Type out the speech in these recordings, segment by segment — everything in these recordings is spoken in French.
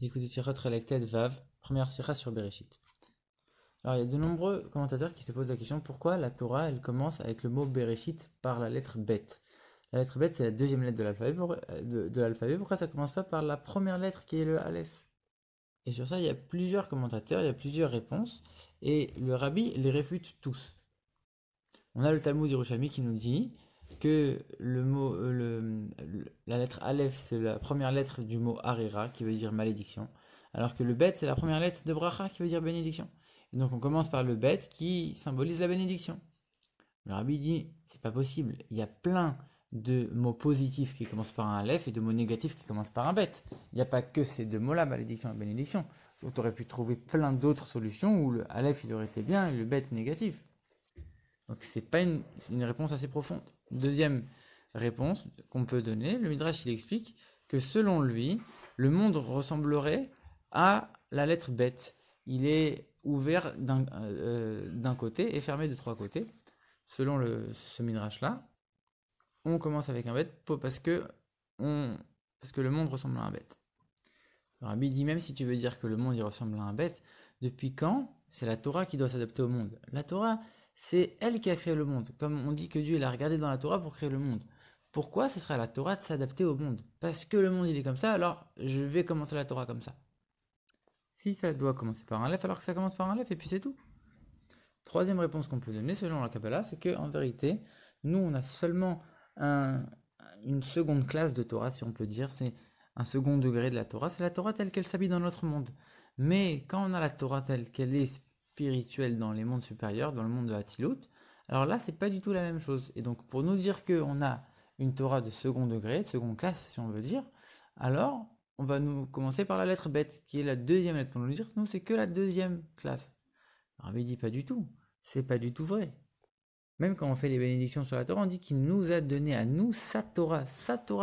Écoutez Sirat Relektet Vav, première sira sur Bereshit. Alors il y a de nombreux commentateurs qui se posent la question pourquoi la Torah elle commence avec le mot Bereshit par la lettre Bet. La lettre Bet c'est la deuxième lettre de l'alphabet. Pourquoi ça commence pas par la première lettre qui est le Aleph? Et sur ça il y a plusieurs commentateurs, il y a plusieurs réponses et le rabbi les réfute tous. On a le Talmud Yerushalmi qui nous dit que la lettre Aleph, c'est la première lettre du mot Harira, qui veut dire malédiction, alors que le Bet, c'est la première lettre de Bracha, qui veut dire bénédiction. Et donc on commence par le Bet, qui symbolise la bénédiction. Le rabbi dit, c'est pas possible, il y a plein de mots positifs qui commencent par un Aleph et de mots négatifs qui commencent par un Bet. Il n'y a pas que ces deux mots-là, malédiction et bénédiction. Donc tu aurais pu trouver plein d'autres solutions où le Aleph il aurait été bien et le Bet négatif. Donc c'est pas une réponse assez profonde. Deuxième réponse qu'on peut donner, le Midrash il explique que selon lui, le monde ressemblerait à la lettre Bet. Il est ouvert d'un côté et fermé de trois côtés. Selon ce Midrash-là, on commence avec un Bet parce que le monde ressemble à un Bet. Le Rabbi dit même si tu veux dire que le monde il ressemble à un Bet, depuis quand c'est la Torah qui doit s'adapter au monde? La Torah, c'est elle qui a créé le monde. Comme on dit que Dieu il a regardé dans la Torah pour créer le monde. Pourquoi ce serait à la Torah de s'adapter au monde? Parce que le monde il est comme ça, alors je vais commencer la Torah comme ça. Si ça doit commencer par un Aleph, alors que ça commence par un Aleph et puis c'est tout. Troisième réponse qu'on peut donner selon la Kabbalah, c'est qu'en vérité, nous on a seulement une seconde classe de Torah, si on peut dire, c'est un second degré de la Torah, c'est la Torah telle qu'elle s'habille dans notre monde. Mais quand on a la Torah telle qu'elle est spirituelle dans les mondes supérieurs, dans le monde de Hatzilut, alors là c'est pas du tout la même chose. Et donc pour nous dire qu'on a une Torah de second degré, de seconde classe si on veut dire, alors on va nous commencer par la lettre Bet, qui est la deuxième lettre pour nous dire, nous c'est que la deuxième classe. Alors il dit pas du tout, c'est pas du tout vrai. Même quand on fait les bénédictions sur la Torah, on dit qu'il nous a donné à nous sa Torah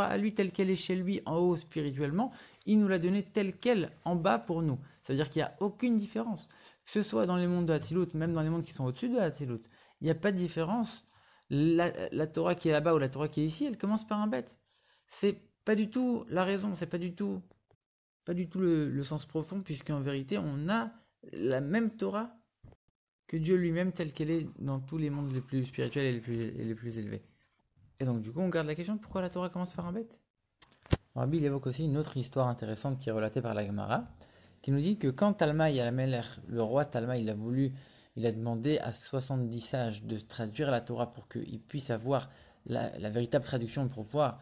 à lui telle qu'elle est chez lui en haut spirituellement, il nous l'a donnée telle qu'elle en bas pour nous. Ça veut dire qu'il n'y a aucune différence. Que ce soit dans les mondes de Hatzilut, même dans les mondes qui sont au-dessus de Hatzilut, il n'y a pas de différence. La Torah qui est là-bas ou la Torah qui est ici, elle commence par un Bet. C'est pas du tout la raison, c'est pas du tout le sens profond, puisqu'en vérité, on a la même Torah que Dieu lui-même telle qu'elle est dans tous les mondes les plus spirituels et les plus élevés. Et donc du coup on garde la question de pourquoi la Torah commence par un bête. Rabbi il évoque aussi une autre histoire intéressante qui est relatée par la Gemara, qui nous dit que quand Talmaï Alamelech, le roi Talmaï, il a demandé à 70 sages de traduire la Torah pour qu'ils puissent avoir la véritable traduction pour voir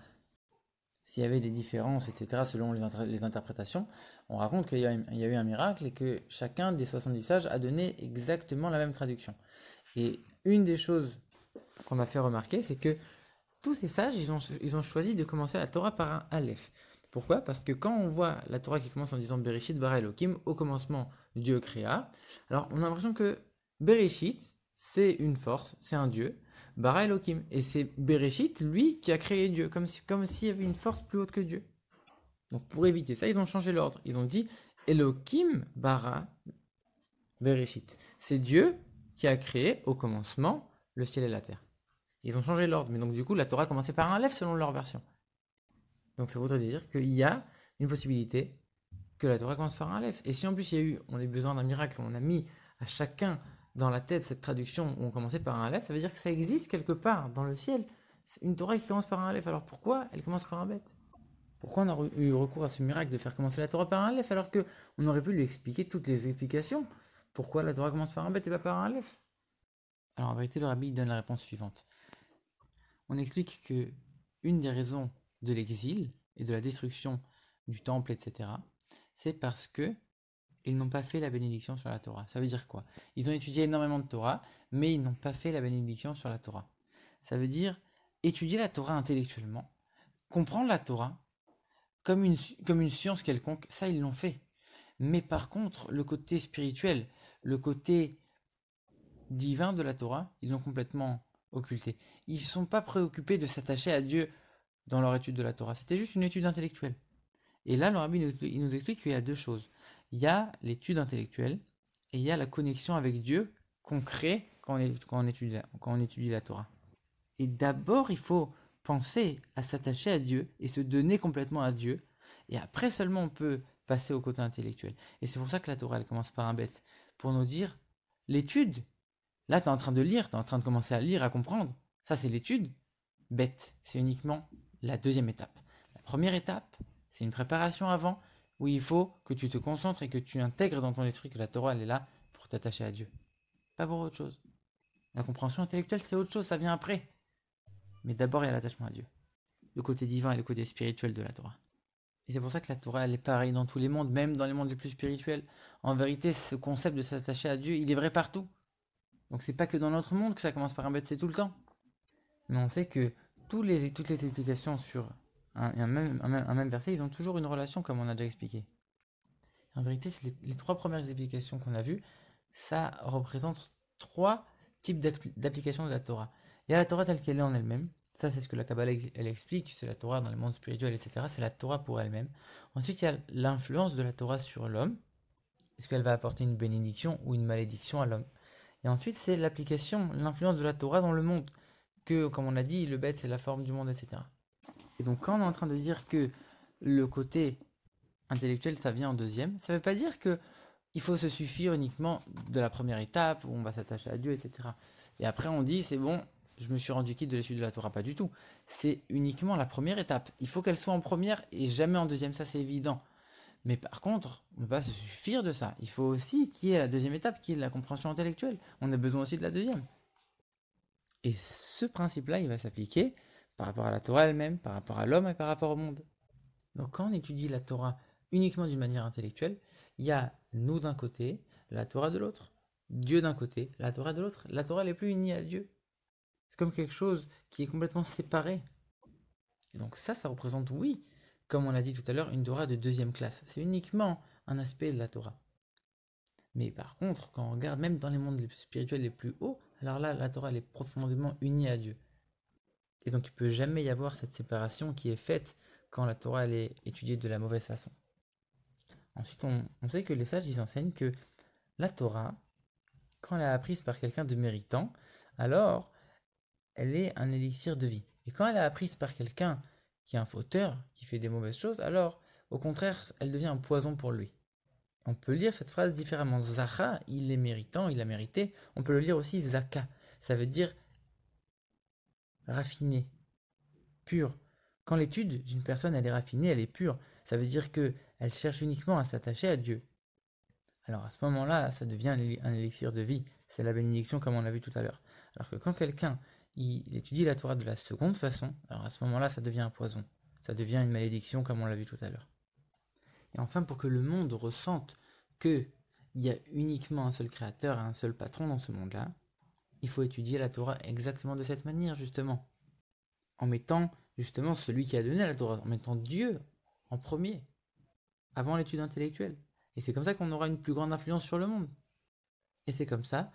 s'il y avait des différences, etc., selon les interprétations, on raconte qu'il y a eu un miracle et que chacun des 70 sages a donné exactement la même traduction. Et une des choses qu'on m'a fait remarquer, c'est que tous ces sages, ils ont choisi de commencer la Torah par un Aleph. Pourquoi? Parce que quand on voit la Torah qui commence en disant Bereshit bara Elohim, au commencement Dieu créa, alors on a l'impression que Bereshit, c'est une force, c'est un Dieu, bara Elohim, et c'est Bereshit, lui, qui a créé Dieu, comme s'il y avait une force plus haute que Dieu. Donc pour éviter ça, ils ont changé l'ordre. Ils ont dit Elohim bara Bereshit. C'est Dieu qui a créé au commencement le ciel et la terre. Ils ont changé l'ordre, mais donc du coup la Torah commençait par un Aleph selon leur version. Donc ça voudrait dire qu'il y a une possibilité que la Torah commence par un Aleph. Et si en plus on a eu besoin d'un miracle, on a mis à chacun dans la tête cette traduction où on commençait par un Aleph, ça veut dire que ça existe quelque part dans le ciel. C'est une Torah qui commence par un Aleph. Alors pourquoi elle commence par un Bet? Pourquoi on a eu recours à ce miracle de faire commencer la Torah par un Aleph alors qu'on aurait pu lui expliquer toutes les explications? Pourquoi la Torah commence par un Bet et pas par un Aleph? Alors en vérité, le rabbi donne la réponse suivante. On explique que une des raisons de l'exil et de la destruction du temple, etc., c'est parce que ils n'ont pas fait la bénédiction sur la Torah. Ça veut dire quoi? Ils ont étudié énormément de Torah, mais ils n'ont pas fait la bénédiction sur la Torah. Ça veut dire étudier la Torah intellectuellement, comprendre la Torah comme une science quelconque, ça ils l'ont fait. Mais par contre, le côté spirituel, le côté divin de la Torah, ils l'ont complètement occulté. Ils ne sont pas préoccupés de s'attacher à Dieu dans leur étude de la Torah. C'était juste une étude intellectuelle. Et là, le rabbi il nous explique qu'il y a deux choses. Il y a l'étude intellectuelle et il y a la connexion avec Dieu qu'on crée quand on étudie la Torah. Et d'abord, il faut penser à s'attacher à Dieu et se donner complètement à Dieu. Et après seulement, on peut passer au côté intellectuel. Et c'est pour ça que la Torah, elle commence par un bête. Pour nous dire, l'étude, là, tu es en train de lire, tu es en train de commencer à lire, à comprendre. Ça, c'est l'étude. Bête, c'est uniquement la deuxième étape. La première étape, c'est une préparation avant, où il faut que tu te concentres et que tu intègres dans ton esprit que la Torah, elle est là pour t'attacher à Dieu. Pas pour autre chose. La compréhension intellectuelle, c'est autre chose, ça vient après. Mais d'abord, il y a l'attachement à Dieu. Le côté divin et le côté spirituel de la Torah. Et c'est pour ça que la Torah, elle est pareille dans tous les mondes, même dans les mondes les plus spirituels. En vérité, ce concept de s'attacher à Dieu, il est vrai partout. Donc c'est pas que dans notre monde que ça commence par un bête, c'est tout le temps. Mais on sait que toutes les explications sur un même verset, ils ont toujours une relation, comme on a déjà expliqué. En vérité, les trois premières explications qu'on a vues, ça représente trois types d'applications de la Torah. Il y a la Torah telle qu'elle est en elle-même. Ça, c'est ce que la Kabbalah elle explique. C'est la Torah dans le monde spirituel, etc. C'est la Torah pour elle-même. Ensuite, il y a l'influence de la Torah sur l'homme. Est-ce qu'elle va apporter une bénédiction ou une malédiction à l'homme? Et ensuite, c'est l'application, l'influence de la Torah dans le monde. Que, comme on a dit, le bête, c'est la forme du monde, etc. Et donc, quand on est en train de dire que le côté intellectuel, ça vient en deuxième, ça ne veut pas dire que il faut se suffire uniquement de la première étape où on va s'attacher à Dieu, etc. Et après, on dit, c'est bon, je me suis rendu quitte de l'étude de la Torah. Pas du tout. C'est uniquement la première étape. Il faut qu'elle soit en première et jamais en deuxième, ça c'est évident. Mais par contre, on ne peut pas se suffire de ça. Il faut aussi qu'il y ait la deuxième étape, qui est la compréhension intellectuelle. On a besoin aussi de la deuxième. Et ce principe-là, il va s'appliquer par rapport à la Torah elle-même, par rapport à l'homme et par rapport au monde. Donc quand on étudie la Torah uniquement d'une manière intellectuelle, il y a nous d'un côté, la Torah de l'autre. Dieu d'un côté, la Torah de l'autre. La Torah n'est plus unie à Dieu. C'est comme quelque chose qui est complètement séparé. Et donc ça représente, oui, comme on l'a dit tout à l'heure, une Torah de deuxième classe. C'est uniquement un aspect de la Torah. Mais par contre, quand on regarde même dans les mondes spirituels les plus hauts, alors là, la Torah elle est profondément unie à Dieu. Et donc il ne peut jamais y avoir cette séparation qui est faite quand la Torah elle est étudiée de la mauvaise façon. Ensuite, on sait que les sages ils enseignent que la Torah, quand elle est apprise par quelqu'un de méritant, alors elle est un élixir de vie. Et quand elle est apprise par quelqu'un qui est un fauteur, qui fait des mauvaises choses, alors au contraire, elle devient un poison pour lui. On peut lire cette phrase différemment. Zacha, il est méritant, il a mérité. On peut le lire aussi Zaka. Ça veut dire raffiné, pur. Quand l'étude d'une personne elle est raffinée, elle est pure, ça veut dire que elle cherche uniquement à s'attacher à Dieu. Alors à ce moment-là, ça devient un élixir de vie. C'est la bénédiction comme on l'a vu tout à l'heure. Alors que quand quelqu'un il étudie la Torah de la seconde façon, alors à ce moment-là, ça devient un poison. Ça devient une malédiction comme on l'a vu tout à l'heure. Et enfin, pour que le monde ressente qu'il y a uniquement un seul créateur et un seul patron dans ce monde-là, il faut étudier la Torah exactement de cette manière, justement. En mettant, justement, celui qui a donné la Torah, en mettant Dieu en premier, avant l'étude intellectuelle. Et c'est comme ça qu'on aura une plus grande influence sur le monde. Et c'est comme ça,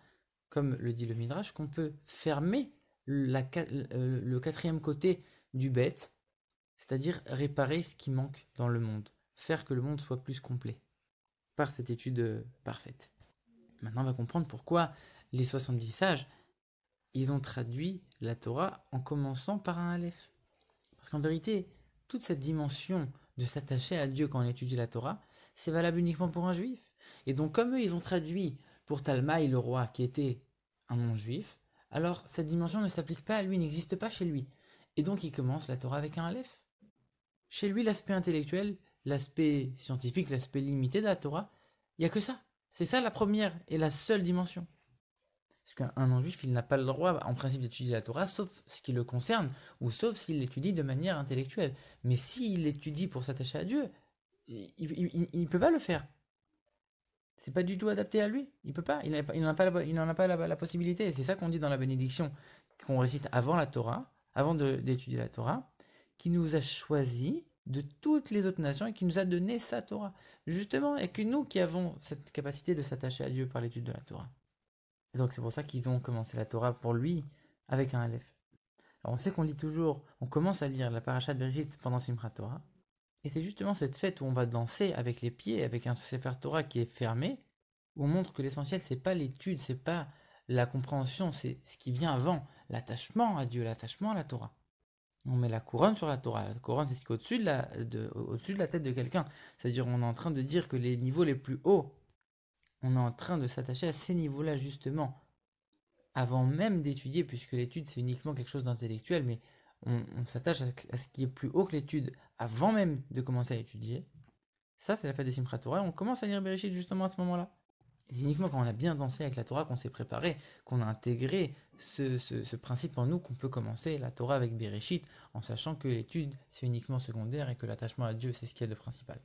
comme le dit le Midrash, qu'on peut fermer le quatrième côté du bête, c'est-à-dire réparer ce qui manque dans le monde, faire que le monde soit plus complet, par cette étude parfaite. Maintenant, on va comprendre pourquoi les 70 sages, ils ont traduit la Torah en commençant par un Aleph. Parce qu'en vérité, toute cette dimension de s'attacher à Dieu quand on étudie la Torah, c'est valable uniquement pour un juif. Et donc, comme eux, ils ont traduit pour Talmaï, le roi, qui était un non-juif, alors cette dimension ne s'applique pas à lui, n'existe pas chez lui. Et donc, il commence la Torah avec un Aleph. Chez lui, l'aspect intellectuel, l'aspect scientifique, l'aspect limité de la Torah, il n'y a que ça. C'est ça la première et la seule dimension. Parce qu'un non-juif, il n'a pas le droit, en principe, d'étudier la Torah, sauf ce qui le concerne, ou sauf s'il l'étudie de manière intellectuelle. Mais s'il l'étudie pour s'attacher à Dieu, il ne peut pas le faire. C'est pas du tout adapté à lui. Il peut pas. Il n'en a pas la possibilité. Et c'est ça qu'on dit dans la bénédiction qu'on récite avant la Torah, avant d'étudier la Torah, qui nous a choisi de toutes les autres nations et qui nous a donné sa Torah. Justement, et que nous qui avons cette capacité de s'attacher à Dieu par l'étude de la Torah. Et donc c'est pour ça qu'ils ont commencé la Torah pour lui avec un Aleph. Alors on sait qu'on lit toujours, on commence à lire la paracha de Bereshit pendant Simchat Torah. Et c'est justement cette fête où on va danser avec les pieds, avec un Sefer Torah qui est fermé, où on montre que l'essentiel c'est pas l'étude, c'est pas la compréhension, c'est ce qui vient avant, l'attachement à Dieu, l'attachement à la Torah. On met la couronne sur la Torah. La couronne, c'est ce qui est au-dessus de la tête de quelqu'un. C'est-à-dire, on est en train de dire que les niveaux les plus hauts, on est en train de s'attacher à ces niveaux-là, justement, avant même d'étudier, puisque l'étude, c'est uniquement quelque chose d'intellectuel, mais on s'attache à ce qui est plus haut que l'étude avant même de commencer à étudier. Ça, c'est la fête de Simchat Torah. Et on commence à lire Bereshit justement à ce moment-là. C'est uniquement quand on a bien dansé avec la Torah, qu'on s'est préparé, qu'on a intégré ce principe en nous, qu'on peut commencer la Torah avec Bereshit, en sachant que l'étude, c'est uniquement secondaire et que l'attachement à Dieu, c'est ce qu'il y a de principal.